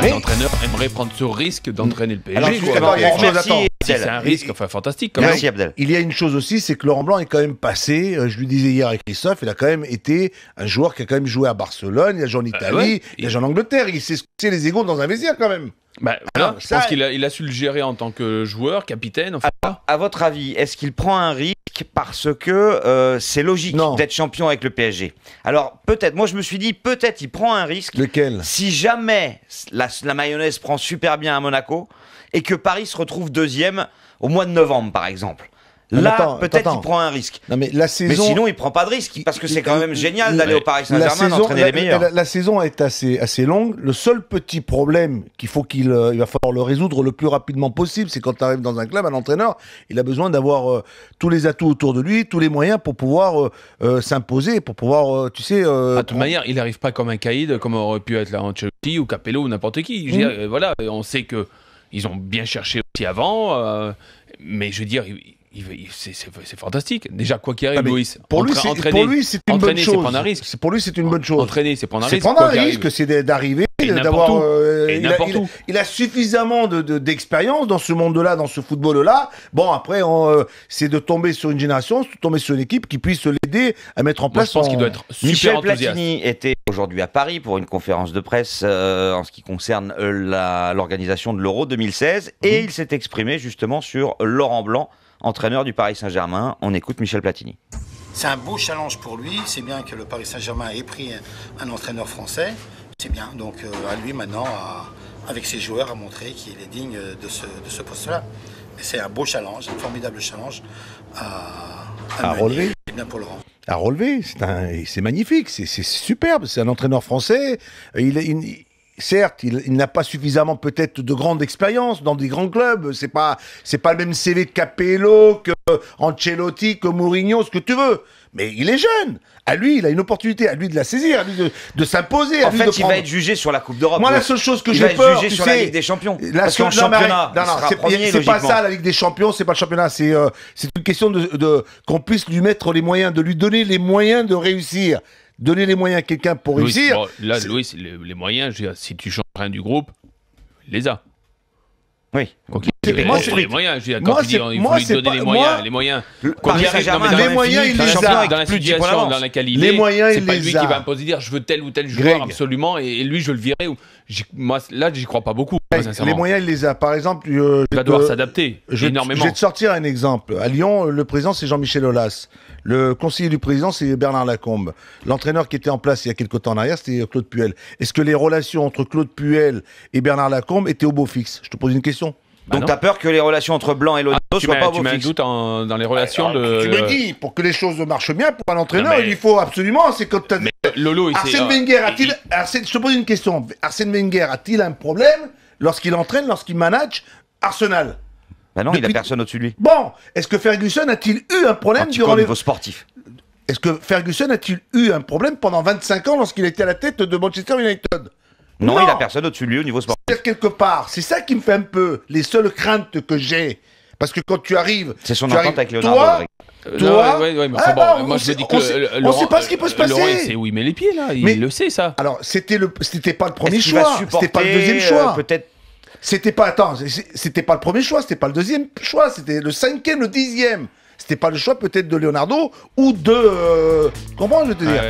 un entraîneur aimerait prendre ce risque d'entraîner le PSG. Alors, quoi. merci. C'est un risque fantastique. Quand Merci même. Abdel. Il y a une chose aussi, c'est que Laurent Blanc est quand même passé, je lui disais hier avec Christophe, il a quand même été un joueur qui a quand même joué à Barcelone, il a joué en Italie, ouais. il a joué en Angleterre, il sait ce que c'est les égos dans un vestiaire quand même. Voilà, Alors, je ça, pense qu'il a su le gérer en tant que joueur, capitaine. Enfin, À votre avis, est-ce qu'il prend un risque parce que c'est logique d'être champion avec le PSG? Alors peut-être, moi je me suis dit, peut-être il prend un risque. Lequel? Si jamais la mayonnaise prend super bien à Monaco et que Paris se retrouve deuxième au mois de novembre par exemple. Là, peut-être il prend un risque. Non, mais la saison... Mais sinon, il prend pas de risque parce que c'est quand même génial d'aller au Paris Saint-Germain, d'entraîner les meilleurs. La saison est assez longue. Le seul petit problème qu'il faut il va falloir le résoudre le plus rapidement possible, c'est quand tu arrives dans un club, un entraîneur, il a besoin d'avoir tous les atouts autour de lui, tous les moyens pour pouvoir s'imposer, pour pouvoir, tu sais... de toute manière, il n'arrive pas comme un caïd, comme aurait pu être là Ancelotti ou Capello ou n'importe qui. Je veux dire, voilà, on sait que ils ont bien cherché aussi avant, mais je veux dire... C'est fantastique. Déjà, quoi qu'il arrive, Louis, pour lui, c'est une bonne chose. C'est prendre un risque. Pour lui, c'est une bonne chose. Entraîner, c'est prendre un risque. C'est prendre un risque, c'est d'arriver, d'avoir. Il a suffisamment d'expérience dans ce monde-là, dans ce football-là. Bon, après, c'est de tomber sur une génération, de tomber sur une équipe qui puisse l'aider à mettre en place. Je pense qu'il doit être super Michel enthousiaste. Platini était aujourd'hui à Paris pour une conférence de presse en ce qui concerne l'organisation de l'Euro 2016 et il s'est exprimé justement sur Laurent Blanc, entraîneur du Paris Saint-Germain. On écoute Michel Platini. C'est un beau challenge pour lui. C'est bien que le Paris Saint-Germain ait pris un entraîneur français. C'est bien. Donc à lui maintenant, avec ses joueurs, à montrer qu'il est digne de ce poste-là. C'est un beau challenge, un formidable challenge à relever. C'est bien pour Laurent. À relever. C'est magnifique. C'est superbe. C'est un entraîneur français. Certes, il n'a pas suffisamment peut-être de grande expérience dans des grands clubs. C'est pas le même CV que Capello, que Ancelotti, que Mourinho, ce que tu veux. Mais il est jeune. À lui, il a une opportunité. À lui de la saisir, à lui de s'imposer. En fait, il va être jugé sur la Coupe d'Europe. Moi, la seule chose que j'ai peur, il va être jugé sur la Ligue des Champions. Parce qu'en championnat, c'est pas ça la Ligue des Champions, c'est pas le championnat. C'est une question qu'on puisse lui mettre les moyens, de lui donner les moyens de réussir. Donner les moyens à quelqu'un pour réussir. Bon, là, Louis, les moyens, si tu changes rien du groupe, il les a. Oui. Les moyens, quand il dit il faut lui donner les moyens. Les moyens, il les a. Dans la situation dans laquelle il est, c'est pas lui qui va imposer dire je veux tel ou tel joueur absolument et lui je le virerai. Moi, là, j'y crois pas beaucoup. Les moyens, il les a. Par exemple, il va devoir s'adapter énormément. Je vais te sortir un exemple. À Lyon, le président, c'est Jean-Michel Aulas. Le conseiller du président, c'est Bernard Lacombe. L'entraîneur qui était en place il y a quelques temps en arrière, c'était Claude Puel. Est-ce que les relations entre Claude Puel et Bernard Lacombe étaient au beau fixe? Je te pose une question. Donc tu as peur que les relations entre Blanc et Lodo soient pas au beau fixe? Tu mets un doute dans les relations de... Tu me dis, pour que les choses marchent bien, pour un entraîneur, il faut absolument... C'est quand Lolo, Arsène Wenger a-t-il... Je te pose une question. Arsène Wenger a-t-il un problème lorsqu'il entraîne, lorsqu'il manage Arsenal? Ben non, il n'a personne au-dessus de lui. Bon, est-ce que Ferguson a-t-il eu un problème durant les... niveau sportif? Est-ce que Ferguson a-t-il eu un problème pendant 25 ans lorsqu'il était à la tête de Manchester United? Non, il n'a personne au-dessus de lui au niveau sportif. C'est quelque part, c'est ça qui me fait un peu les seules craintes que j'ai. Parce que quand tu arrives... C'est son entente avec Leonardo. Moi je me dis que on sait pas ce qui peut se passer. Laurent, c'est où il met les pieds là, il le sait ça. Alors, c'était pas le premier choix, c'était pas le deuxième choix. Peut-être. C'était pas le premier choix, c'était pas le deuxième choix, c'était le 5e, le 10e. C'était pas le choix peut-être de Leonardo ou de... Comment je veux te dire?